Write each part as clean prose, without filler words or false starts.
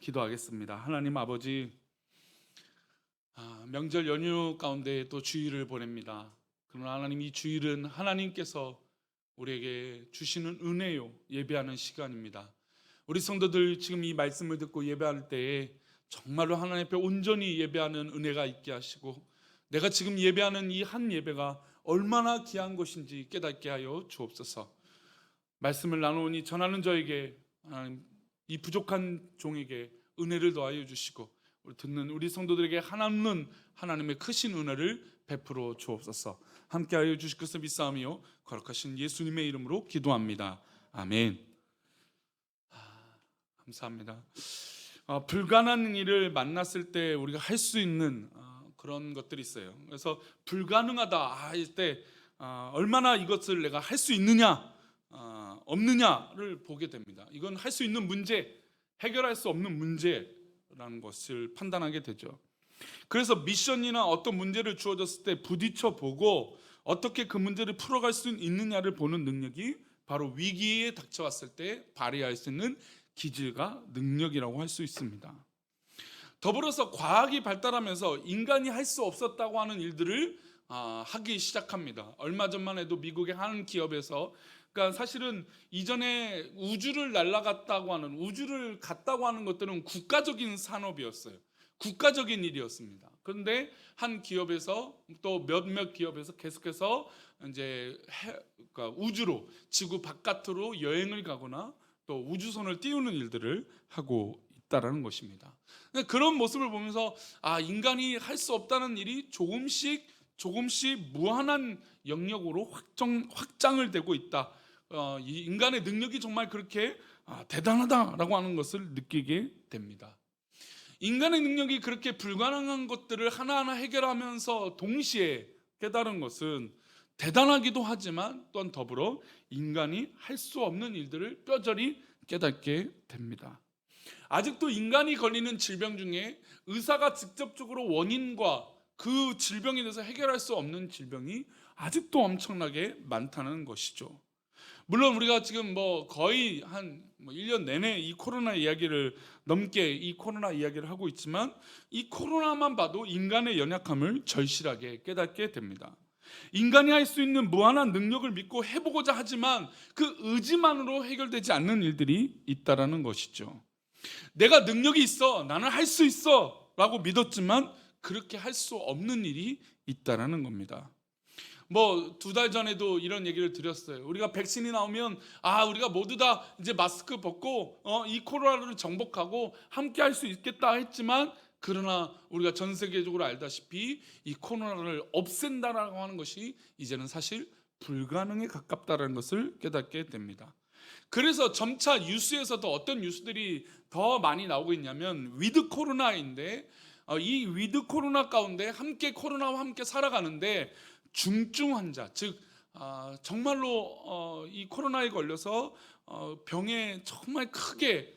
기도하겠습니다. 하나님 아버지, 명절 연휴 가운데 또 주일을 보냅니다. 그러나 하나님, 이 주일은 하나님께서 우리에게 주시는 은혜요, 예배하는 시간입니다. 우리 성도들 지금 이 말씀을 듣고 예배할 때에 정말로 하나님 앞에 온전히 예배하는 은혜가 있게 하시고, 내가 지금 예배하는 이 한 예배가 얼마나 귀한 것인지 깨닫게 하여 주옵소서. 말씀을 나누니 전하는 저에게, 하나님, 이 부족한 종에게 은혜를 더하여 주시고, 듣는 우리 성도들에게 하나님은 하나님의 크신 은혜를 베풀어 주옵소서. 함께하여 주실 것을 믿사오며 거룩하신 예수님의 이름으로 기도합니다. 아멘. 감사합니다. 불가능한 일을 만났을 때 우리가 할 수 있는 그런 것들이 있어요. 그래서 불가능하다 할 때 얼마나 이것을 내가 할 수 있느냐 없느냐를 보게 됩니다. 이건 할 수 있는 문제, 해결할 수 없는 문제라는 것을 판단하게 되죠. 그래서 미션이나 어떤 문제를 주어졌을 때 부딪혀 보고 어떻게 그 문제를 풀어갈 수 있느냐를 보는 능력이 바로 위기에 닥쳐왔을 때 발휘할 수 있는 기질과 능력이라고 할 수 있습니다. 더불어서 과학이 발달하면서 인간이 할 수 없었다고 하는 일들을 하기 시작합니다. 얼마 전만 해도 미국의 한 기업에서, 그러니까 사실은 이전에 우주를 갔다고 하는 것들은 국가적인 산업이었어요. 국가적인 일이었습니다. 그런데 한 기업에서 또 몇몇 기업에서 계속해서 이제 그러니까 우주로, 지구 바깥으로 여행을 가거나 또 우주선을 띄우는 일들을 하고 있다라는 것입니다. 그런 모습을 보면서 인간이 할 수 없다는 일이 조금씩 무한한 영역으로 확장을 되고 있다. 이 인간의 능력이 정말 그렇게 대단하다라고 하는 것을 느끼게 됩니다. 인간의 능력이 그렇게 불가능한 것들을 하나하나 해결하면서 동시에 깨달은 것은 대단하기도 하지만 또한 더불어 인간이 할 수 없는 일들을 뼈저리 깨닫게 됩니다. 아직도 인간이 걸리는 질병 중에 의사가 직접적으로 원인과 그 질병에 대해서 해결할 수 없는 질병이 아직도 엄청나게 많다는 것이죠. 물론 우리가 지금 거의 한 1년 내내 이 코로나 이야기를 하고 있지만, 이 코로나만 봐도 인간의 연약함을 절실하게 깨닫게 됩니다. 인간이 할 수 있는 무한한 능력을 믿고 해보고자 하지만 그 의지만으로 해결되지 않는 일들이 있다라는 것이죠. 내가 능력이 있어, 나는 할 수 있어 라고 믿었지만 그렇게 할 수 없는 일이 있다라는 겁니다. 2달 전에도 이런 얘기를 드렸어요. 우리가 백신이 나오면 우리가 모두 다 이제 마스크 벗고 이 코로나를 정복하고 함께 할 수 있겠다 했지만, 그러나 우리가 전 세계적으로 알다시피 이 코로나를 없앤다라고 하는 것이 이제는 사실 불가능에 가깝다는 것을 깨닫게 됩니다. 그래서 점차 뉴스에서도 어떤 뉴스들이 더 많이 나오고 있냐면 위드 코로나인데, 이 위드 코로나 가운데 코로나와 함께 살아가는데 중증 환자, 즉 정말로 이 코로나에 걸려서 병에 정말 크게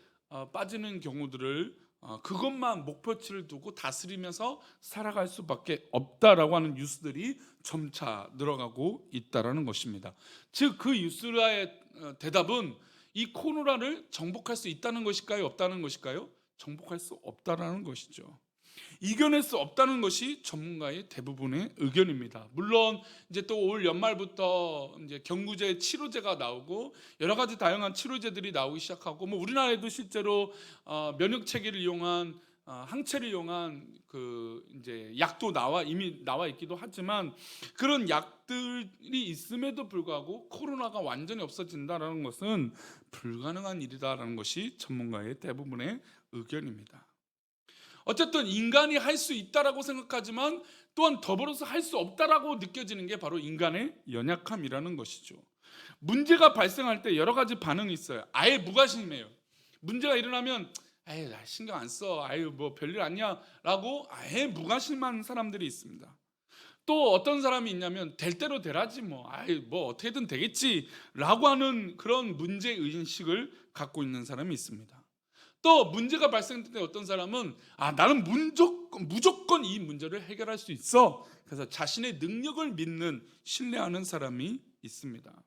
빠지는 경우들을 그것만 목표치를 두고 다스리면서 살아갈 수밖에 없다라고 하는 뉴스들이 점차 늘어가고 있다라는 것입니다. 즉 그 뉴스의 대답은 이 코로나를 정복할 수 있다는 것일까요? 없다는 것일까요? 정복할 수 없다라는 것이죠. 이겨낼 수 없다는 것이 전문가의 대부분의 의견입니다. 물론 이제 또 올 연말부터 이제 경구제 치료제가 나오고 여러 가지 다양한 치료제들이 나오기 시작하고, 우리나라에도 실제로 면역 체계를 이용한 항체를 이용한 그 이제 약도 이미 나와 있기도 하지만, 그런 약들이 있음에도 불구하고 코로나가 완전히 없어진다라는 것은 불가능한 일이다라는 것이 전문가의 대부분의 의견입니다. 어쨌든 인간이 할 수 있다라고 생각하지만 또한 더불어서 할 수 없다라고 느껴지는 게 바로 인간의 연약함이라는 것이죠. 문제가 발생할 때 여러 가지 반응이 있어요. 아예 무관심해요. 문제가 일어나면 나 신경 안 써, 별일 아니야 라고 아예 무관심한 사람들이 있습니다. 또 어떤 사람이 있냐면 될 대로 되라지 어떻게든 되겠지 라고 하는 그런 문제의식을 갖고 있는 사람이 있습니다. 또 문제가 발생될 때 어떤 사람은 나는 무조건 이 문제를 해결할 수 있어, 그래서 자신의 능력을 믿는, 신뢰하는 사람이 있습니다.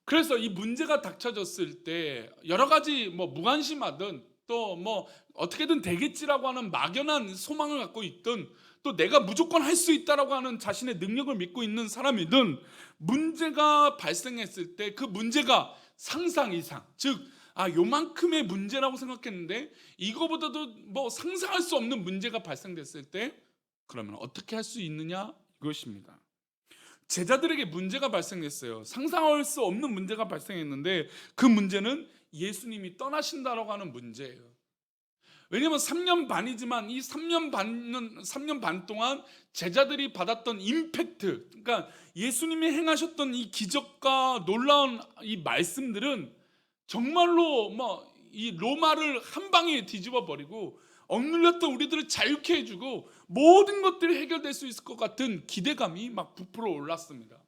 그래서 이 문제가 닥쳐졌을 때 여러 가지 무관심하든 또 뭐 어떻게든 되겠지라고 하는 막연한 소망을 갖고 있든, 또 내가 무조건 할 수 있다라고 하는 자신의 능력을 믿고 있는 사람이든, 문제가 발생했을 때 그 문제가 상상 이상, 즉 요만큼의 문제라고 생각했는데 이거보다도 뭐 상상할 수 없는 문제가 발생됐을 때 그러면 어떻게 할 수 있느냐, 이것입니다. 제자들에게 문제가 발생했어요. 상상할 수 없는 문제가 발생했는데 그 문제는 예수님이 떠나신다라고 하는 문제예요. 왜냐하면 3년 반이지만 이 3년 반 동안 제자들이 받았던 임팩트, 그러니까 예수님이 행하셨던 이 기적과 놀라운 이 말씀들은 정말로 뭐 이 로마를 한 방에 뒤집어 버리고 억눌렸던 우리들을 자유케 해주고 모든 것들이 해결될 수 있을 것 같은 기대감이 막 부풀어 올랐습니다.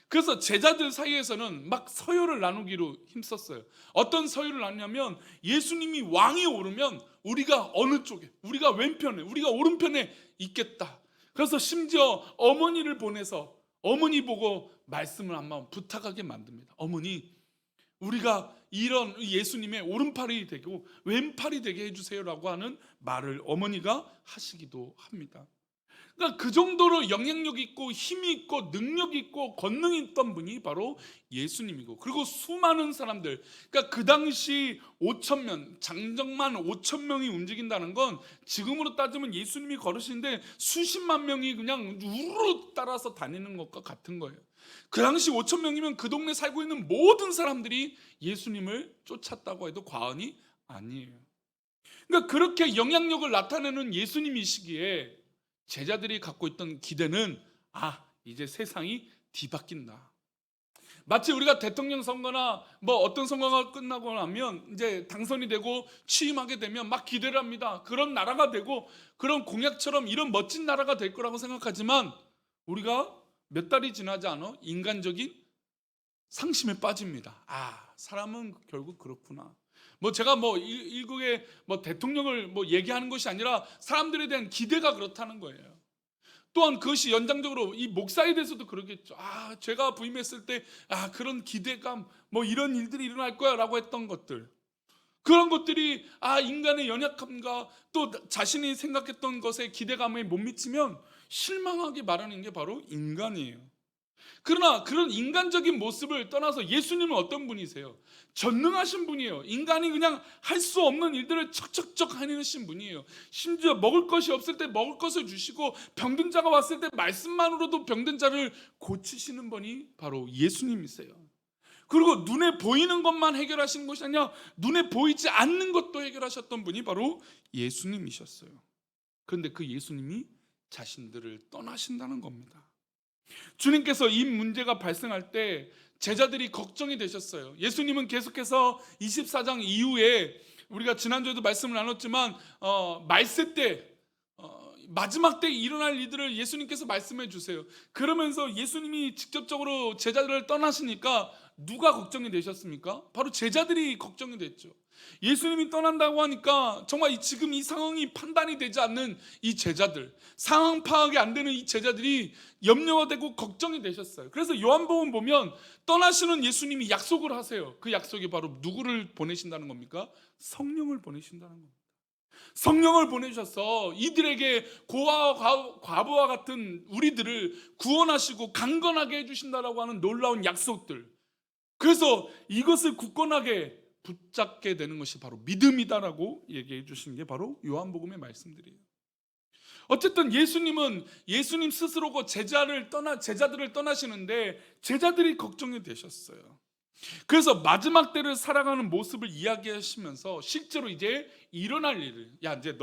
그래서 제자들 사이에서는 막 서열을 나누기로 힘썼어요. 어떤 서열을 나누냐면 예수님이 왕이 오르면 우리가 어느 쪽에, 우리가 왼편에, 우리가 오른편에 있겠다. 그래서 심지어 어머니를 보내서 어머니 보고 말씀을 한번 부탁하게 만듭니다. 어머니, 우리가 이런 예수님의 오른팔이 되고 왼팔이 되게 해주세요라고 하는 말을 어머니가 하시기도 합니다. 그러니까 그 정도로 영향력 있고 힘이 있고 능력이 있고 권능이 있던 분이 바로 예수님이고, 그리고 수많은 사람들, 그러니까 그 당시 5,000명, 장정만 5,000명이 움직인다는 건 지금으로 따지면 예수님이 걸으시는데 수십만 명이 그냥 우르르 따라서 다니는 것과 같은 거예요. 그 당시 5,000명이면 그 동네 살고 있는 모든 사람들이 예수님을 쫓았다고 해도 과언이 아니에요. 그러니까 그렇게 영향력을 나타내는 예수님이시기에 제자들이 갖고 있던 기대는 이제 세상이 뒤바뀐다. 마치 우리가 대통령 선거나 뭐 어떤 선거가 끝나고 나면 이제 당선이 되고 취임하게 되면 막 기대를 합니다. 그런 나라가 되고 그런 공약처럼 이런 멋진 나라가 될 거라고 생각하지만 우리가 몇 달이 지나지 않아 인간적인 상심에 빠집니다. 사람은 결국 그렇구나. 뭐 제가 뭐 일국의 뭐 대통령을 뭐 얘기하는 것이 아니라 사람들에 대한 기대가 그렇다는 거예요. 또한 그것이 연장적으로 이 목사에 대해서도 그러겠죠. 제가 부임했을 때 그런 기대감, 뭐 이런 일들이 일어날 거야라고 했던 것들, 그런 것들이 인간의 연약함과 또 자신이 생각했던 것에 기대감에 못 미치면 실망하게 마련인 게 바로 인간이에요. 그러나 그런 인간적인 모습을 떠나서 예수님은 어떤 분이세요? 전능하신 분이에요. 인간이 그냥 할 수 없는 일들을 척척척 해내신 분이에요. 심지어 먹을 것이 없을 때 먹을 것을 주시고 병든 자가 왔을 때 말씀만으로도 병든 자를 고치시는 분이 바로 예수님이세요. 그리고 눈에 보이는 것만 해결하시는 것이 아니라 눈에 보이지 않는 것도 해결하셨던 분이 바로 예수님이셨어요. 그런데 그 예수님이 자신들을 떠나신다는 겁니다. 주님께서 이 문제가 발생할 때 제자들이 걱정이 되셨어요. 예수님은 계속해서 24장 이후에 우리가 지난주에도 말씀을 나눴지만 말세 때 마지막 때 일어날 일들을 예수님께서 말씀해 주세요. 그러면서 예수님이 직접적으로 제자들을 떠나시니까 누가 걱정이 되셨습니까? 바로 제자들이 걱정이 됐죠. 예수님이 떠난다고 하니까 정말 지금 이 상황이 판단이 되지 않는 이 제자들, 상황 파악이 안 되는 이 제자들이 염려가 되고 걱정이 되셨어요. 그래서 요한복음 보면 떠나시는 예수님이 약속을 하세요. 그 약속이 바로 누구를 보내신다는 겁니까? 성령을 보내신다는 겁니다. 성령을 보내셔서 이들에게 고아와 과부와 같은 우리들을 구원하시고 강건하게 해주신다라고 하는 놀라운 약속들, 그래서 이것을 굳건하게 붙잡게 되는 것이 바로 믿음이다라고 얘기해 주신 게 바로 요한복음의 말씀들이에요. 어쨌든 예수님은 예수님 스스로고 제자들을 떠나시는데 제자들이 걱정이 되셨어요. 그래서 마지막 때를 살아가는 모습을 이야기하시면서 실제로 이제 일어날 일을, 이제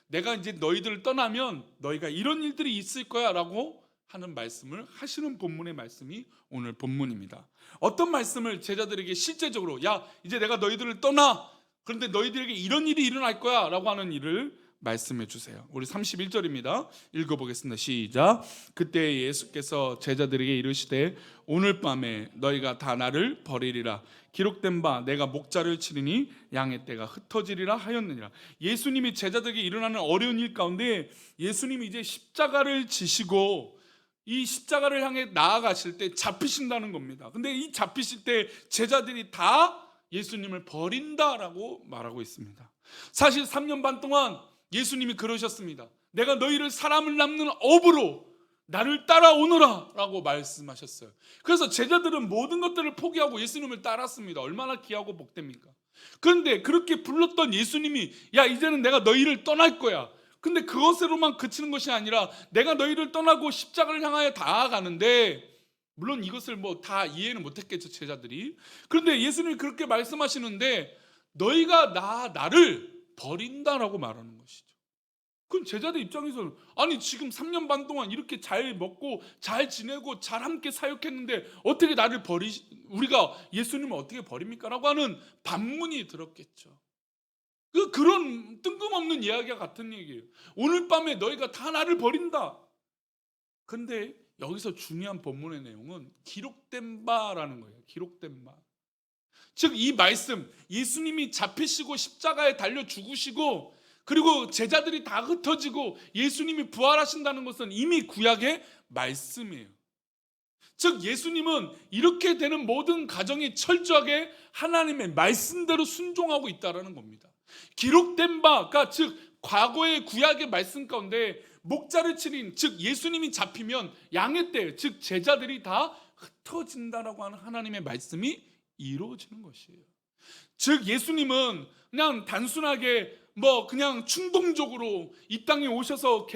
내가 이제 너희들을 떠나면 너희가 이런 일들이 있을 거야 라고 하는 말씀을 하시는 본문의 말씀이 오늘 본문입니다. 어떤 말씀을 제자들에게 실제적으로 이제 내가 너희들을 떠나, 그런데 너희들에게 이런 일이 일어날 거야 라고 하는 일을 말씀해 주세요. 우리 31절입니다. 읽어보겠습니다. 시작. 그때 예수께서 제자들에게 이르시되 오늘 밤에 너희가 다 나를 버리리라. 기록된 바 내가 목자를 치리니 양의 떼가 흩어지리라 하였느니라. 예수님이 제자들에게 일어나는 어려운 일 가운데 예수님이 이제 십자가를 지시고 이 십자가를 향해 나아가실 때 잡히신다는 겁니다. 근데 이 잡히실 때 제자들이 다 예수님을 버린다라고 말하고 있습니다. 사실 3년 반 동안 예수님이 그러셨습니다. 내가 너희를 사람을 낳는 업으로 나를 따라오너라 라고 말씀하셨어요. 그래서 제자들은 모든 것들을 포기하고 예수님을 따랐습니다. 얼마나 귀하고 복됩니까? 그런데 그렇게 불렀던 예수님이 야 이제는 내가 너희를 떠날 거야. 근데 그것으로만 그치는 것이 아니라 내가 너희를 떠나고 십자가를 향하여 나아가는데, 물론 이것을 뭐 다 이해는 못했겠죠 제자들이. 그런데 예수님이 그렇게 말씀하시는데 너희가 나를 버린다라고 말하는 것이죠. 그럼 제자들 입장에서는 아니 지금 3년 반 동안 이렇게 잘 먹고 잘 지내고 잘 함께 사역했는데 어떻게 나를 우리가 예수님을 어떻게 버립니까? 라고 하는 반문이 들었겠죠. 그런 뜬금없는 이야기와 같은 얘기예요. 오늘 밤에 너희가 다 나를 버린다. 근데 여기서 중요한 본문의 내용은 기록된 바라는 거예요. 기록된 바. 즉 이 말씀, 예수님이 잡히시고 십자가에 달려 죽으시고 그리고 제자들이 다 흩어지고 예수님이 부활하신다는 것은 이미 구약의 말씀이에요. 즉 예수님은 이렇게 되는 모든 가정이 철저하게 하나님의 말씀대로 순종하고 있다는 겁니다. 기록된 바가 즉 과거의 구약의 말씀 가운데 목자를 치린, 즉 예수님이 잡히면 양의 때, 즉 제자들이 다 흩어진다라고 하는 하나님의 말씀이 이루어지는 것이에요. 즉 예수님은 그냥 단순하게 그냥 충동적으로 이 땅에 오셔서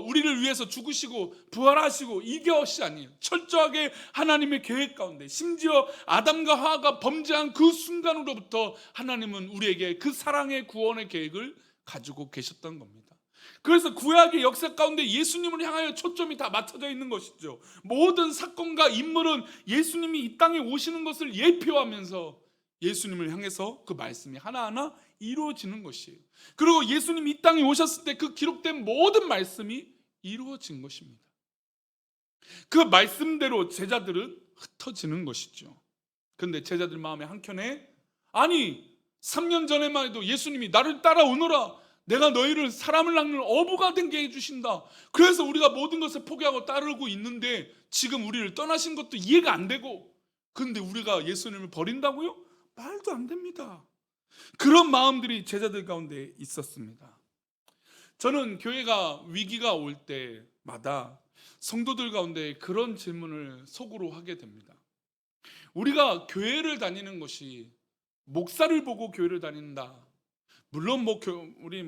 우리를 위해서 죽으시고 부활하시고 이것이 아니에요. 철저하게 하나님의 계획 가운데, 심지어 아담과 하와가 범죄한 그 순간으로부터 하나님은 우리에게 그 사랑의 구원의 계획을 가지고 계셨던 겁니다. 그래서 구약의 역사 가운데 예수님을 향하여 초점이 다 맞춰져 있는 것이죠. 모든 사건과 인물은 예수님이 이 땅에 오시는 것을 예표하면서 예수님을 향해서 그 말씀이 하나하나 이루어지는 것이에요. 그리고 예수님이 이 땅에 오셨을 때 그 기록된 모든 말씀이 이루어진 것입니다. 그 말씀대로 제자들은 흩어지는 것이죠. 그런데 제자들 마음의 한켠에 아니 3년 전에만 해도 예수님이 나를 따라오너라, 내가 너희를 사람을 낳는 어부가 되게 해주신다, 그래서 우리가 모든 것을 포기하고 따르고 있는데 지금 우리를 떠나신 것도 이해가 안 되고, 그런데 우리가 예수님을 버린다고요? 말도 안 됩니다. 그런 마음들이 제자들 가운데 있었습니다. 저는 교회가 위기가 올 때마다 성도들 가운데 그런 질문을 속으로 하게 됩니다. 우리가 교회를 다니는 것이 목사를 보고 교회를 다닌다. 물론 우리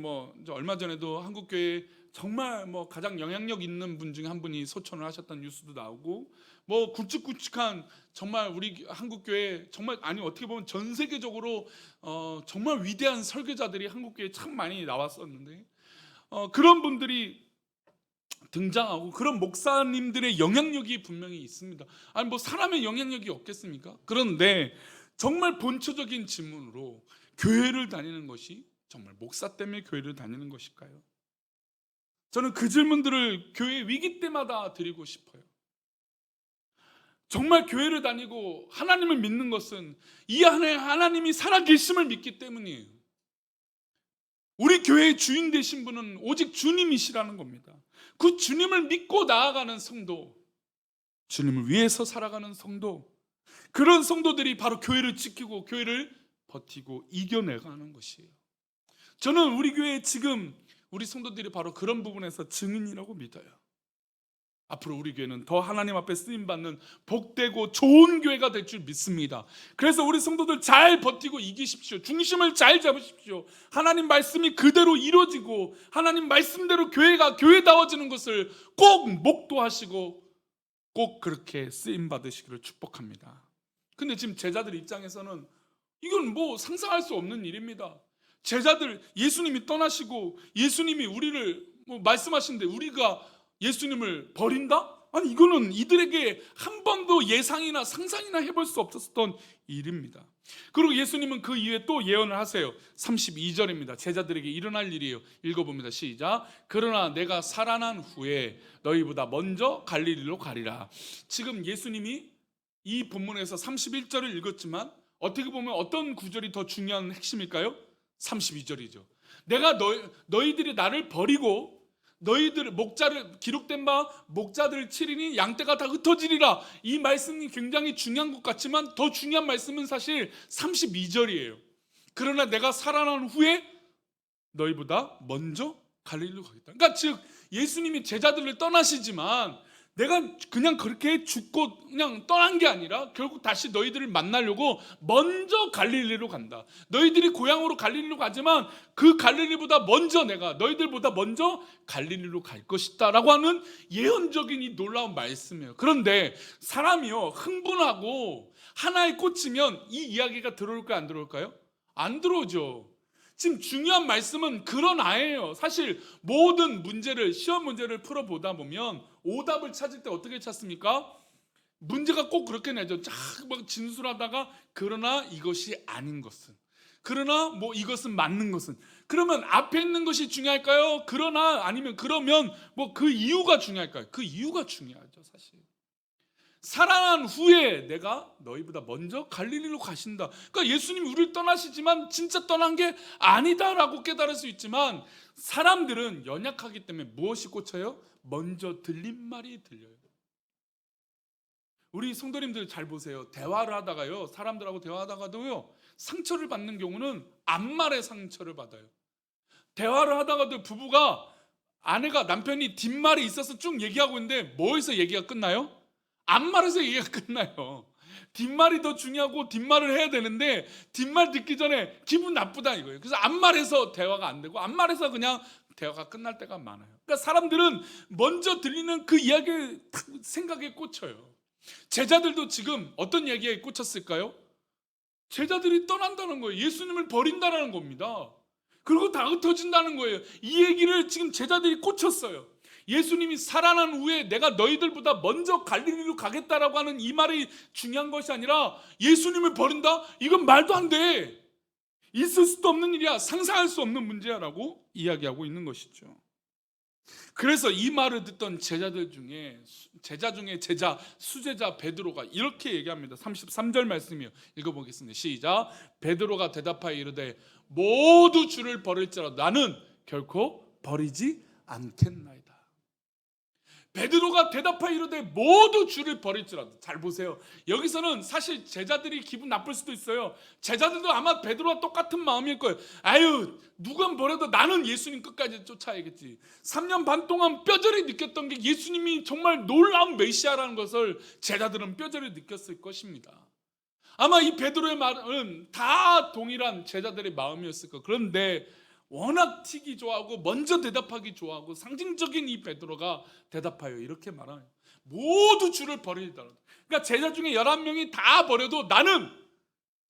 얼마 전에도 한국 교회 정말 가장 영향력 있는 분 중에 한 분이 소천을 하셨다는 뉴스도 나오고 굵직굵직한 정말 우리 한국 교회 정말 어떻게 보면 전 세계적으로 정말 위대한 설교자들이 한국 교회에 참 많이 나왔었는데 그런 분들이 등장하고 그런 목사님들의 영향력이 분명히 있습니다. 사람의 영향력이 없겠습니까? 그런데 정말 본초적인 질문으로 교회를 다니는 것이 정말 목사 때문에 교회를 다니는 것일까요? 저는 그 질문들을 교회 위기 때마다 드리고 싶어요. 정말 교회를 다니고 하나님을 믿는 것은 이 안에 하나님이 살아계심을 믿기 때문이에요. 우리 교회의 주인 되신 분은 오직 주님이시라는 겁니다. 그 주님을 믿고 나아가는 성도, 주님을 위해서 살아가는 성도, 그런 성도들이 바로 교회를 지키고 교회를 버티고 이겨내가는 것이에요. 저는 우리 교회에 지금 우리 성도들이 바로 그런 부분에서 증인이라고 믿어요. 앞으로 우리 교회는 더 하나님 앞에 쓰임받는 복되고 좋은 교회가 될 줄 믿습니다. 그래서 우리 성도들 잘 버티고 이기십시오. 중심을 잘 잡으십시오. 하나님 말씀이 그대로 이루어지고 하나님 말씀대로 교회가 교회다워지는 것을 꼭 목도하시고 꼭 그렇게 쓰임받으시기를 축복합니다. 근데 지금 제자들 입장에서는 이건 상상할 수 없는 일입니다. 제자들, 예수님이 떠나시고 예수님이 우리를 말씀하시는데 우리가 예수님을 버린다? 아니 이거는 이들에게 한 번도 예상이나 상상이나 해볼 수 없었던 일입니다. 그리고 예수님은 그 이후에 또 예언을 하세요. 32절입니다. 제자들에게 일어날 일이에요. 읽어봅니다. 시작. 그러나 내가 살아난 후에 너희보다 먼저 갈릴리로 가리라. 지금 예수님이 이 본문에서 31절을 읽었지만 어떻게 보면 어떤 구절이 더 중요한 핵심일까요? 32절이죠. 내가 너희들이 나를 버리고 너희들 목자를 기록된 바 목자들 치리니 양떼가 다 흩어지리라. 이 말씀이 굉장히 중요한 것 같지만 더 중요한 말씀은 사실 32절이에요. 그러나 내가 살아난 후에 너희보다 먼저 갈릴리로 가겠다. 그러니까 즉 예수님이 제자들을 떠나시지만 내가 그냥 그렇게 죽고 그냥 떠난 게 아니라 결국 다시 너희들을 만나려고 먼저 갈릴리로 간다. 너희들이 고향으로 갈릴리로 가지만 그 갈릴리보다 먼저 내가 너희들보다 먼저 갈릴리로 갈 것이다 라고 하는 예언적인 이 놀라운 말씀이에요. 그런데 사람이요 흥분하고 하나에 꽂히면 이 이야기가 들어올까요 안 들어올까요? 안 들어오죠. 지금 중요한 말씀은 그러나예요. 사실 모든 문제를 시험 문제를 풀어보다 보면 오답을 찾을 때 어떻게 찾습니까? 문제가 꼭 그렇게 내죠. 막 진술하다가 그러나 이것이 아닌 것은, 그러나 뭐 이것은 맞는 것은, 그러면 앞에 있는 것이 중요할까요? 그러나 아니면 그러면 뭐 그 이유가 중요할까요? 그 이유가 중요하죠. 사실 살아난 후에 내가 너희보다 먼저 갈릴리로 가신다. 그러니까 예수님이 우리를 떠나시지만 진짜 떠난 게 아니다라고 깨달을 수 있지만 사람들은 연약하기 때문에 무엇이 꽂혀요? 먼저 들린 말이 들려요. 우리 성도님들 잘 보세요. 대화를 하다가요, 사람들하고 대화하다가도요, 상처를 받는 경우는 앞말에 상처를 받아요. 대화를 하다가도 부부가 아내가 남편이 뒷말이 있어서 쭉 얘기하고 있는데 뭐에서 얘기가 끝나요? 앞말에서 얘기가 끝나요. 뒷말이 더 중요하고 뒷말을 해야 되는데 뒷말 듣기 전에 기분 나쁘다 이거예요. 그래서 앞말에서 대화가 안 되고 앞말에서 그냥 대화가 끝날 때가 많아요. 그러니까 사람들은 먼저 들리는 그 이야기에 생각에 꽂혀요. 제자들도 지금 어떤 이야기에 꽂혔을까요? 제자들이 떠난다는 거예요. 예수님을 버린다는 겁니다. 그리고 다 흩어진다는 거예요. 이 얘기를 지금 제자들이 꽂혔어요. 예수님이 살아난 후에 내가 너희들보다 먼저 갈릴리로 가겠다라고 하는 이 말이 중요한 것이 아니라 예수님을 버린다? 이건 말도 안 돼. 있을 수도 없는 일이야. 상상할 수 없는 문제야라고 이야기하고 있는 것이죠. 그래서 이 말을 듣던 제자들 중에 제자 수제자 베드로가 이렇게 얘기합니다. 33절 말씀이요. 읽어보겠습니다. 시작. 베드로가 대답하여 이르되 모두 주를 버릴지라도 나는 결코 버리지 않겠나이다. 베드로가 대답하여 이르되 모두 주를 버릴지라도. 잘 보세요. 여기서는 사실 제자들이 기분 나쁠 수도 있어요. 제자들도 아마 베드로와 똑같은 마음일 거예요. 아유 누가 버려도 나는 예수님 끝까지 쫓아야겠지. 3년 반 동안 뼈저리 느꼈던 게 예수님이 정말 놀라운 메시아라는 것을 제자들은 뼈저리 느꼈을 것입니다. 아마 이 베드로의 말은 다 동일한 제자들의 마음이었을 거예요. 그런데 워낙 튀기 좋아하고 먼저 대답하기 좋아하고 상징적인 이 베드로가 대답하여 이렇게 말하요. 모두 주를 버리리다. 그러니까 제자 중에 11명이 다 버려도 나는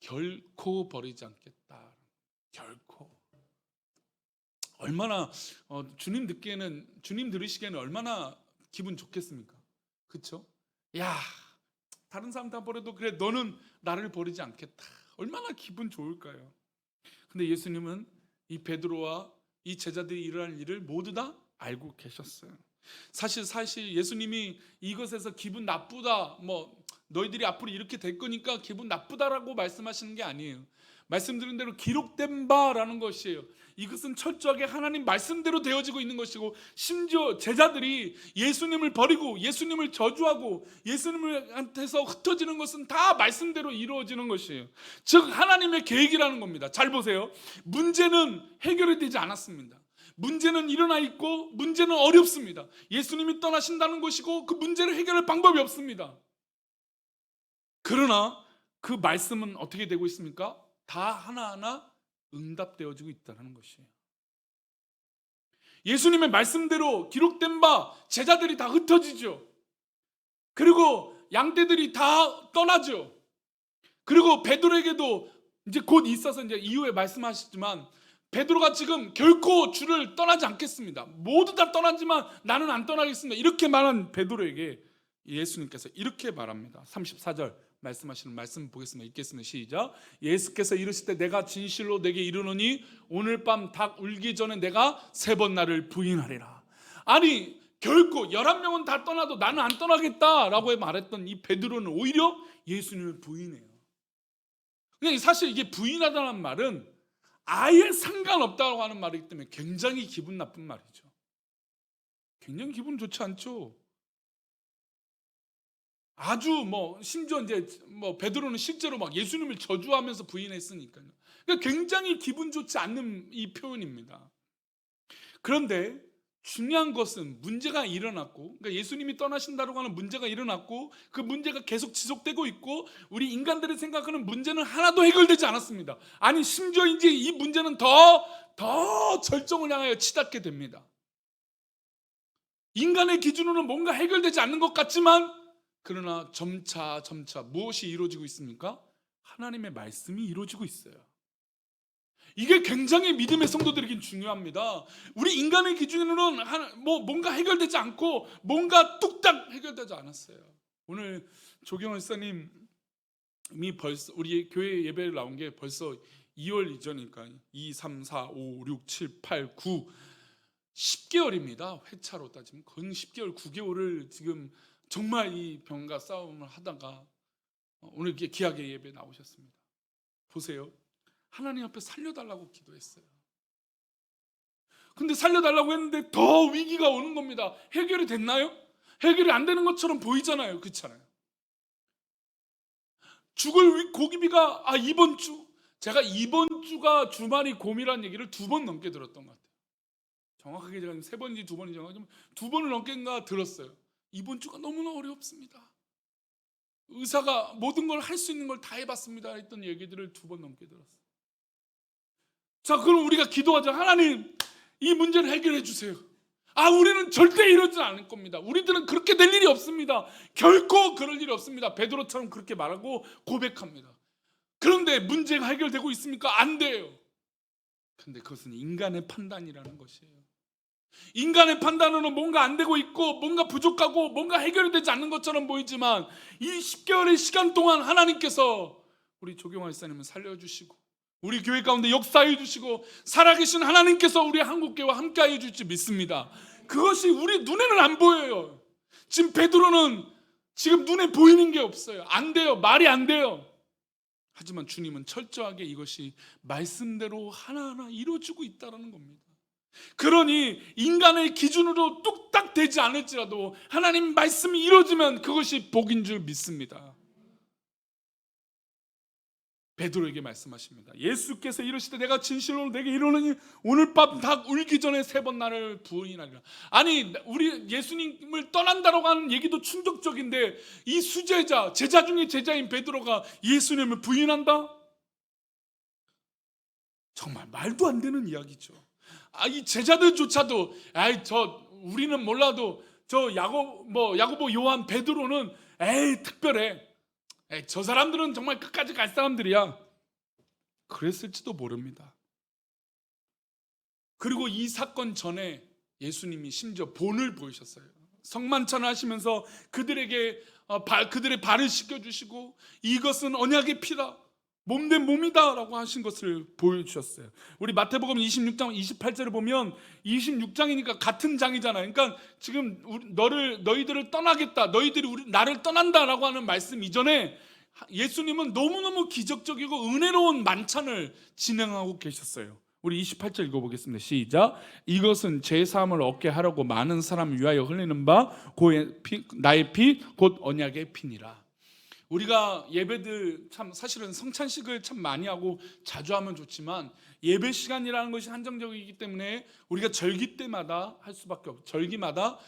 결코 버리지 않겠다. 결코. 얼마나 주님 듣기에는, 주님 들으시기에는 얼마나 기분 좋겠습니까? 그렇죠? 야, 다른 사람 다 버려도 그래 너는 나를 버리지 않겠다. 얼마나 기분 좋을까요? 근데 예수님은 이 베드로와 이 제자들이 일어날 일을 모두 다 알고 계셨어요. 사실 예수님이 이것에서 기분 나쁘다, 뭐 너희들이 앞으로 이렇게 될 거니까 기분 나쁘다라고 말씀하시는 게 아니에요. 말씀드린 대로 기록된 바라는 것이에요. 이것은 철저하게 하나님 말씀대로 되어지고 있는 것이고, 심지어 제자들이 예수님을 버리고 예수님을 저주하고 예수님한테서 흩어지는 것은 다 말씀대로 이루어지는 것이에요. 즉 하나님의 계획이라는 겁니다. 잘 보세요. 문제는 해결이 되지 않았습니다. 문제는 일어나 있고 문제는 어렵습니다. 예수님이 떠나신다는 것이고 그 문제를 해결할 방법이 없습니다. 그러나 그 말씀은 어떻게 되고 있습니까? 다 하나하나 응답되어지고 있다는 것이에요. 예수님의 말씀대로 기록된 바 제자들이 다 흩어지죠. 그리고 양떼들이 다 떠나죠. 그리고 베드로에게도 이제 곧 있어서 이제 이후에 말씀하시지만 베드로가 지금 결코 주를 떠나지 않겠습니다. 모두 다 떠나지만 나는 안 떠나겠습니다. 이렇게 말한 베드로에게 예수님께서 이렇게 말합니다. 34절 말씀하시는 말씀 보겠습니다. 읽겠습니다. 시작. 예수께서 이르실 때 내가 진실로 내게 이르노니 오늘 밤 닭 울기 전에 내가 3번 나를 부인하리라. 아니 결코 11명은 다 떠나도 나는 안 떠나겠다라고 말했던 이 베드로는 오히려 예수님을 부인해요. 근데 사실 이게 부인하다는 말은 아예 상관없다고 하는 말이기 때문에 굉장히 기분 나쁜 말이죠. 굉장히 기분 좋지 않죠. 아주 심지어 이제 베드로는 실제로 막 예수님을 저주하면서 부인했으니까요. 그러니까 굉장히 기분 좋지 않는 이 표현입니다. 그런데 중요한 것은 문제가 일어났고, 그러니까 예수님이 떠나신다고 하는 문제가 일어났고, 그 문제가 계속 지속되고 있고, 우리 인간들이 생각하는 문제는 하나도 해결되지 않았습니다. 아니, 심지어 이제 이 문제는 더 절정을 향하여 치닫게 됩니다. 인간의 기준으로는 뭔가 해결되지 않는 것 같지만, 그러나 점차 무엇이 이루어지고 있습니까? 하나님의 말씀이 이루어지고 있어요. 이게 굉장히 믿음의 성도들에겐 중요합니다. 우리 인간의 기준으로는 뭔가 해결되지 않고 뭔가 뚝딱 해결되지 않았어요. 오늘 조경원 사님이 벌써 우리 교회 예배를 나온 게 벌써 2월 이전이니까 2, 3, 4, 5, 6, 7, 8, 9 10개월입니다. 회차로 따지면 거의 10개월, 9개월을 지금 정말 이 병과 싸움을 하다가 오늘 기약의 예배 나오셨습니다. 보세요. 하나님 앞에 살려달라고 기도했어요. 근데 살려달라고 했는데 더 위기가 오는 겁니다. 해결이 됐나요? 해결이 안 되는 것처럼 보이잖아요. 그렇잖아요. 죽을 고기비가 제가 이번 주가 주말이 곰이라는 얘기를 2번 넘게 들었던 것 같아요. 정확하게 제가 3번인지 2번인지 정확하게 2번을 넘게인가 들었어요. 이번 주가 너무나 어렵습니다. 의사가 모든 걸 할 수 있는 걸 다 해봤습니다 했던 얘기들을 2번 넘게 들었어요. 자, 그럼 우리가 기도하자. 하나님, 이 문제를 해결해 주세요. 우리는 절대 이러지 않을 겁니다. 우리들은 그렇게 될 일이 없습니다. 결코 그럴 일이 없습니다. 베드로처럼 그렇게 말하고 고백합니다. 그런데 문제가 해결되고 있습니까? 안 돼요. 그런데 그것은 인간의 판단이라는 것이에요. 인간의 판단으로는 뭔가 안 되고 있고 뭔가 부족하고 뭔가 해결이 되지 않는 것처럼 보이지만 이 10개월의 시간 동안 하나님께서 우리 조경환 목사님을 살려주시고 우리 교회 가운데 역사해 주시고 살아계신 하나님께서 우리 한국교회와 함께해 줄지 믿습니다. 그것이 우리 눈에는 안 보여요. 지금 베드로는 지금 눈에 보이는 게 없어요. 안 돼요. 말이 안 돼요. 하지만 주님은 철저하게 이것이 말씀대로 하나하나 이루어지고 있다는 겁니다. 그러니 인간의 기준으로 뚝딱 되지 않을지라도 하나님 말씀이 이루어지면 그것이 복인 줄 믿습니다. 베드로에게 말씀하십니다. 예수께서 이르시되 내가 진실로 내게 이르노니 오늘 밤 닭 울기 전에 3번 나를 부인하리라. 아니, 우리 예수님을 떠난다라고 하는 얘기도 충격적인데 이 수제자, 제자 중에 제자인 베드로가 예수님을 부인한다? 정말 말도 안 되는 이야기죠. 이 제자들조차도 우리는 몰라도 저 야고보, 요한, 베드로는 특별해. 저 사람들은 정말 끝까지 갈 사람들이야. 그랬을지도 모릅니다. 그리고 이 사건 전에 예수님이 심지어 본을 보이셨어요. 성만찬을 하시면서 그들에게 그들의 발을 씻겨주시고 이것은 언약의 피다, 몸된 몸이다 라고 하신 것을 보여주셨어요. 우리 마태복음 26장 28절을 보면 26장이니까 같은 장이잖아요. 그러니까 지금 너희들을 떠나겠다, 너희들이 나를 떠난다 라고 하는 말씀 이전에 예수님은 너무너무 기적적이고 은혜로운 만찬을 진행하고 계셨어요. 우리 28절 읽어보겠습니다. 시작. 이것은 제사함을 얻게 하려고 많은 사람을 위하여 흘리는 바 나의 피 곧 언약의 피니라. 우리가 예배들 참 사실은 성찬식을 참 많이 하고 자주 하면 좋지만 예배 시간이라는 것이 한정적이기 때문에 우리가 절기 때마다 할 수밖에 없어요. 절기마다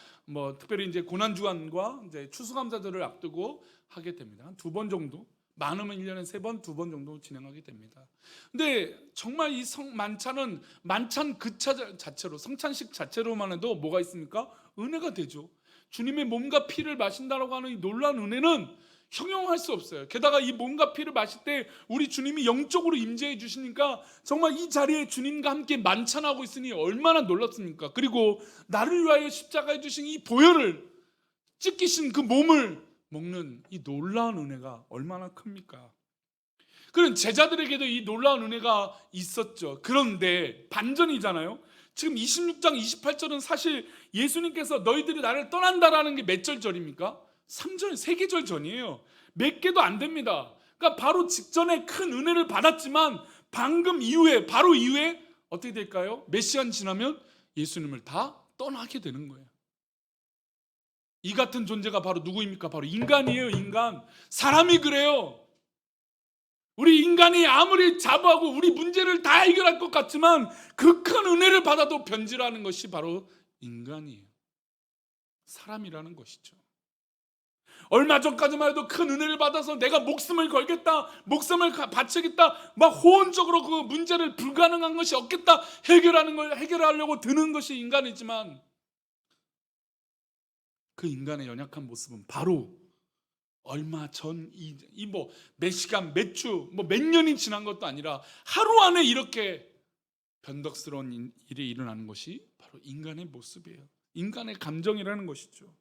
특별히 이제 고난 주간과 이제 추수감사절을 앞두고 하게 됩니다. 한 2번 정도, 많으면 1년에 3번, 2번 정도 진행하게 됩니다. 근데 정말 이 만찬은 만찬 그 자체로, 성찬식 자체로만 해도 뭐가 있습니까? 은혜가 되죠. 주님의 몸과 피를 마신다라고 하는 이 놀라운 은혜는 형용할 수 없어요. 게다가 이 몸과 피를 마실 때 우리 주님이 영적으로 임재해 주시니까 정말 이 자리에 주님과 함께 만찬하고 있으니 얼마나 놀랍습니까? 그리고 나를 위하여 십자가에 주신 이 보혈을 찢기신 그 몸을 먹는 이 놀라운 은혜가 얼마나 큽니까? 그런 제자들에게도 이 놀라운 은혜가 있었죠. 그런데 반전이잖아요. 지금 26장 28절은 사실 예수님께서 너희들이 나를 떠난다라는 게 몇 절입니까? 3절, 3계절 전이에요. 몇 개도 안 됩니다. 그러니까 바로 직전에 큰 은혜를 받았지만 바로 이후에 어떻게 될까요? 몇 시간 지나면 예수님을 다 떠나게 되는 거예요. 이 같은 존재가 바로 누구입니까? 바로 인간이에요. 인간. 사람이 그래요. 우리 인간이 아무리 자부하고 우리 문제를 다 해결할 것 같지만 그 큰 은혜를 받아도 변질하는 것이 바로 인간이에요. 사람이라는 것이죠. 얼마 전까지만 해도 큰 은혜를 받아서 내가 목숨을 걸겠다, 목숨을 바치겠다, 막 호언적으로 그 문제를 불가능한 것이 없겠다 해결하려고 드는 것이 인간이지만, 그 인간의 연약한 모습은 바로 얼마 전 몇 시간, 몇 주, 몇 년이 지난 것도 아니라 하루 안에 이렇게 변덕스러운 일이 일어나는 것이 바로 인간의 모습이에요. 인간의 감정이라는 것이죠.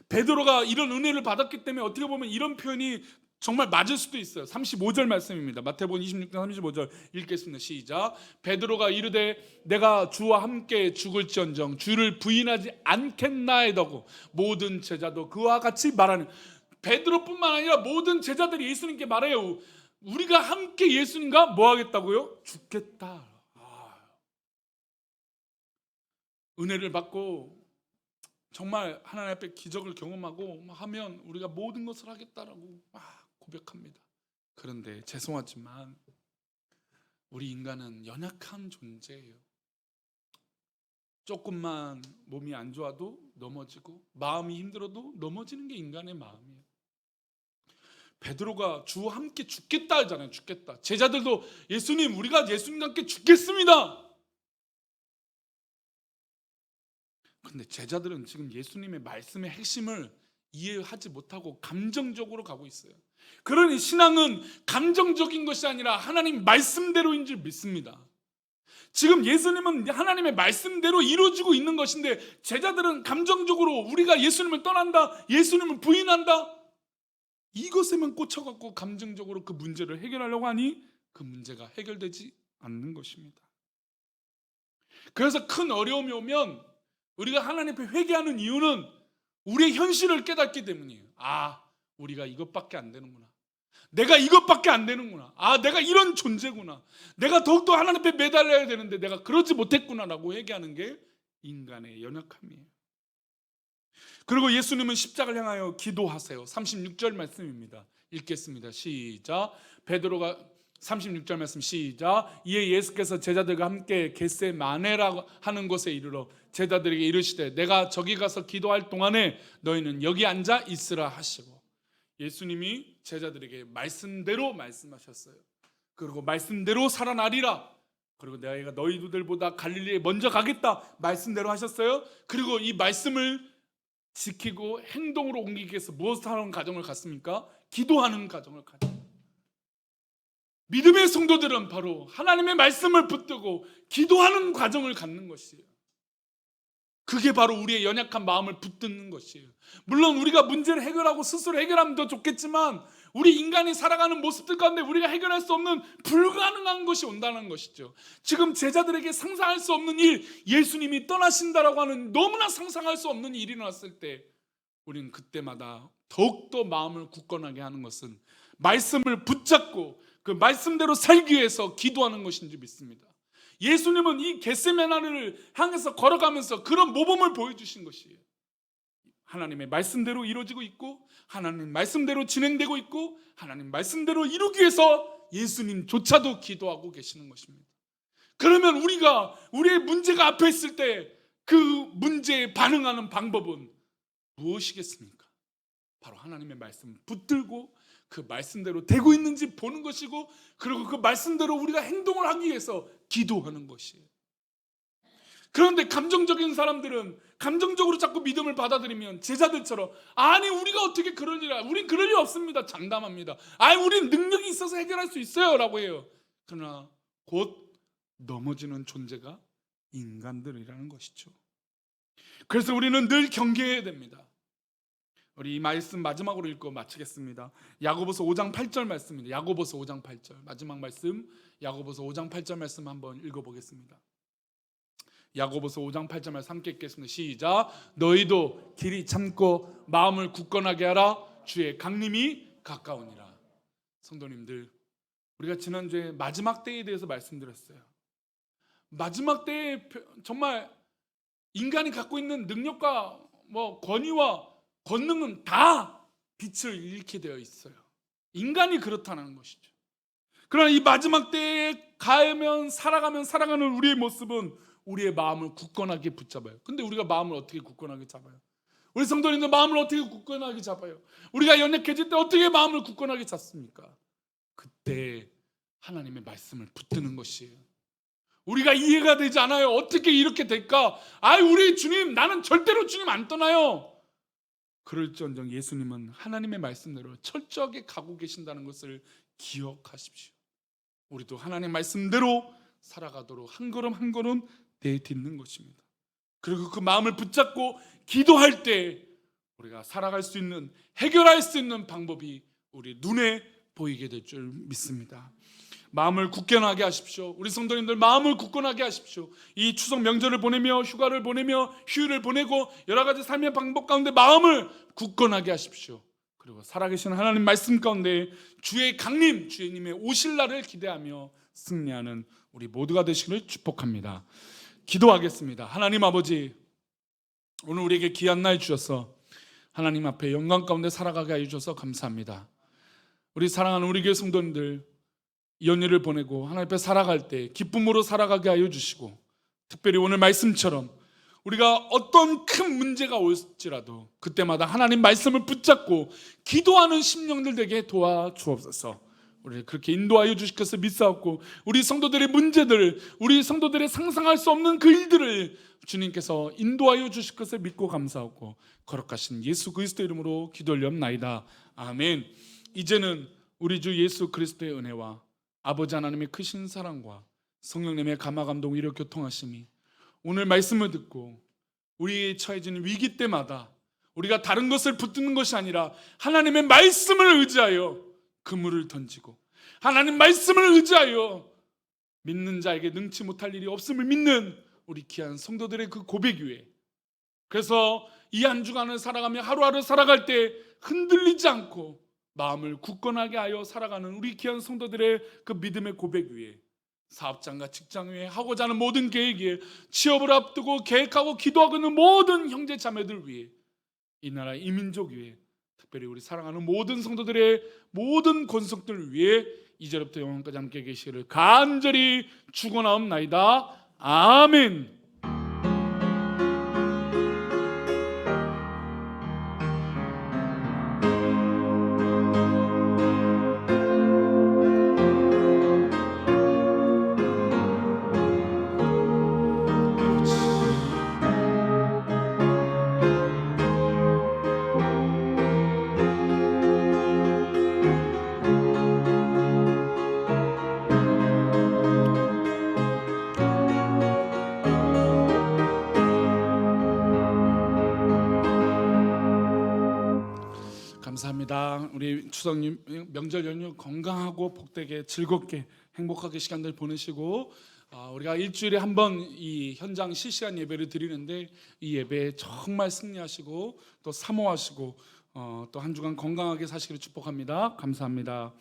베드로가 이런 은혜를 받았기 때문에 어떻게 보면 이런 표현이 정말 맞을 수도 있어요. 35절 말씀입니다. 마태복음 26장 35절 읽겠습니다. 시작. 베드로가 이르되 내가 주와 함께 죽을지언정 주를 부인하지 않겠나이다고 모든 제자도 그와 같이 말하는. 베드로뿐만 아니라 모든 제자들이 예수님께 말해요. 우리가 함께 예수님과 뭐 하겠다고요? 죽겠다. 은혜를 받고 정말 하나님 앞에 기적을 경험하고 하면 우리가 모든 것을 하겠다라고 고백합니다. 그런데 죄송하지만 우리 인간은 연약한 존재예요. 조금만 몸이 안 좋아도 넘어지고 마음이 힘들어도 넘어지는 게 인간의 마음이에요. 베드로가 주와 함께 죽겠다 하잖아요. 죽겠다. 제자들도 예수님, 우리가 예수님과 함께 죽겠습니다. 근데 제자들은 지금 예수님의 말씀의 핵심을 이해하지 못하고 감정적으로 가고 있어요. 그러니 신앙은 감정적인 것이 아니라 하나님 말씀대로인 줄 믿습니다. 지금 예수님은 하나님의 말씀대로 이루어지고 있는 것인데 제자들은 감정적으로 우리가 예수님을 떠난다, 예수님을 부인한다, 이것에만 꽂혀갖고 감정적으로 그 문제를 해결하려고 하니 그 문제가 해결되지 않는 것입니다. 그래서 큰 어려움이 오면 우리가 하나님 앞에 회개하는 이유는 우리의 현실을 깨닫기 때문이에요. 우리가 이것밖에 안 되는구나. 내가 이것밖에 안 되는구나. 내가 이런 존재구나. 내가 더욱더 하나님 앞에 매달려야 되는데 내가 그러지 못했구나라고 회개하는 게 인간의 연약함이에요. 그리고 예수님은 십자가를 향하여 기도하세요. 36절 말씀입니다. 읽겠습니다. 시작. 베드로가 36절 말씀 시작. 이에 예수께서 제자들과 함께 겟세마네라고 하는 곳에 이르러 제자들에게 이르시되 내가 저기 가서 기도할 동안에 너희는 여기 앉아 있으라 하시고, 예수님이 제자들에게 말씀대로 말씀하셨어요. 그리고 말씀대로 살아나리라. 그리고 내가 너희들보다 갈릴리에 먼저 가겠다 말씀대로 하셨어요. 그리고 이 말씀을 지키고 행동으로 옮기기 위해서 무엇을 하는 과정을 갔습니까? 기도하는 과정을 갔죠. 믿음의 성도들은 바로 하나님의 말씀을 붙들고 기도하는 과정을 갖는 것이에요. 그게 바로 우리의 연약한 마음을 붙드는 것이에요. 물론 우리가 문제를 해결하고 스스로 해결하면 더 좋겠지만 우리 인간이 살아가는 모습들 가운데 우리가 해결할 수 없는 불가능한 것이 온다는 것이죠. 지금 제자들에게 상상할 수 없는 일, 예수님이 떠나신다라고 하는 너무나 상상할 수 없는 일이 일어났을 때 우리는 그때마다 더욱더 마음을 굳건하게 하는 것은 말씀을 붙잡고 그 말씀대로 살기 위해서 기도하는 것인지 믿습니다. 예수님은 이 겟세마네를 향해서 걸어가면서 그런 모범을 보여주신 것이에요. 하나님의 말씀대로 이루어지고 있고 하나님 말씀대로 진행되고 있고 하나님 말씀대로 이루기 위해서 예수님조차도 기도하고 계시는 것입니다. 그러면 우리가 우리의 문제가 앞에 있을 때 그 문제에 반응하는 방법은 무엇이겠습니까? 바로 하나님의 말씀을 붙들고 그 말씀대로 되고 있는지 보는 것이고, 그리고 그 말씀대로 우리가 행동을 하기 위해서 기도하는 것이에요. 그런데 감정적인 사람들은 감정적으로 자꾸 믿음을 받아들이면 제자들처럼 우리가 어떻게 그럴 일이야, 우린 그럴 일 없습니다, 장담합니다. 우린 능력이 있어서 해결할 수 있어요 라고 해요. 그러나 곧 넘어지는 존재가 인간들이라는 것이죠. 그래서 우리는 늘 경계해야 됩니다. 우리 이 말씀 마지막으로 읽고 마치겠습니다. 야고보서 5장 8절 말씀입니다. 야고보서 5장 8절 마지막 말씀, 야고보서 5장 8절 말씀 한번 읽어보겠습니다. 야고보서 5장 8절 말씀 함께 읽겠습니다. 시작. 너희도 길이 참고 마음을 굳건하게 하라. 주의 강림이 가까우니라. 성도님들, 우리가 지난주에 마지막 때에 대해서 말씀드렸어요. 마지막 때에 정말 인간이 갖고 있는 능력과 뭐 권위와 권능은 다 빛을 잃게 되어 있어요. 인간이 그렇다는 것이죠. 그러나 이 마지막 때에 살아가는 우리의 모습은 우리의 마음을 굳건하게 붙잡아요. 근데 우리가 마음을 어떻게 굳건하게 잡아요? 우리 성도님들 마음을 어떻게 굳건하게 잡아요? 우리가 연약해질 때 어떻게 마음을 굳건하게 잡습니까? 그때 하나님의 말씀을 붙드는 것이에요. 우리가 이해가 되지 않아요. 어떻게 이렇게 될까? 우리 주님, 나는 절대로 주님 안 떠나요. 그럴지언정 예수님은 하나님의 말씀대로 철저하게 가고 계신다는 것을 기억하십시오. 우리도 하나님의 말씀대로 살아가도록 한 걸음 한 걸음 내딛는 것입니다. 그리고 그 마음을 붙잡고 기도할 때 우리가 살아갈 수 있는, 해결할 수 있는 방법이 우리 눈에 보이게 될 줄 믿습니다. 마음을 굳건하게 하십시오. 우리 성도님들 마음을 굳건하게 하십시오. 이 추석 명절을 보내며 휴가를 보내며 휴일을 보내고 여러 가지 삶의 방법 가운데 마음을 굳건하게 하십시오. 그리고 살아계신 하나님 말씀 가운데 주의 강림, 주님의 오실 날을 기대하며 승리하는 우리 모두가 되시기를 축복합니다. 기도하겠습니다. 하나님 아버지, 오늘 우리에게 귀한 날 주셔서 하나님 앞에 영광 가운데 살아가게 하여 주셔서 감사합니다. 우리 사랑하는 우리 교회 성도님들 이 연휴를 보내고 하나님 앞에 살아갈 때 기쁨으로 살아가게 하여 주시고, 특별히 오늘 말씀처럼 우리가 어떤 큰 문제가 올지라도 그때마다 하나님 말씀을 붙잡고 기도하는 심령들 되게 도와주옵소서. 우리를 그렇게 인도하여 주실 것을 믿사옵고, 우리 성도들의 문제들, 우리 성도들의 상상할 수 없는 그 일들을 주님께서 인도하여 주실 것을 믿고 감사하고 거룩하신 예수 그리스도 이름으로 기도 올리옵나이다. 아멘. 이제는 우리 주 예수 그리스도의 은혜와 아버지 하나님의 크신 사랑과 성령님의 감화 감동 위로 교통하심이 오늘 말씀을 듣고 우리의 처해지는 위기 때마다 우리가 다른 것을 붙드는 것이 아니라 하나님의 말씀을 의지하여 그물을 던지고 하나님 말씀을 의지하여 믿는 자에게 능치 못할 일이 없음을 믿는 우리 귀한 성도들의 그 고백 위에, 그래서 이 한 주간을 살아가며 하루하루 살아갈 때 흔들리지 않고 마음을 굳건하게 하여 살아가는 우리 귀한 성도들의 그 믿음의 고백 위에, 사업장과 직장 위에 하고자 하는 모든 계획 위에, 취업을 앞두고 계획하고 기도하고 있는 모든 형제 자매들 위에, 이 나라 이 민족 위에, 특별히 우리 사랑하는 모든 성도들의 모든 권속들 위에 이제부터 영원까지 함께 계시기를 간절히 축원하옵나이다. 아멘. 감사합니다. 우리 추석 명절 연휴 건강하고 복되게 즐겁게 행복하게 시간들 보내시고, 우리가 일주일에 한 번 이 현장 실시간 예배를 드리는데 이 예배에 정말 승리하시고 또 사모하시고 또 한 주간 건강하게 사시기를 축복합니다. 감사합니다.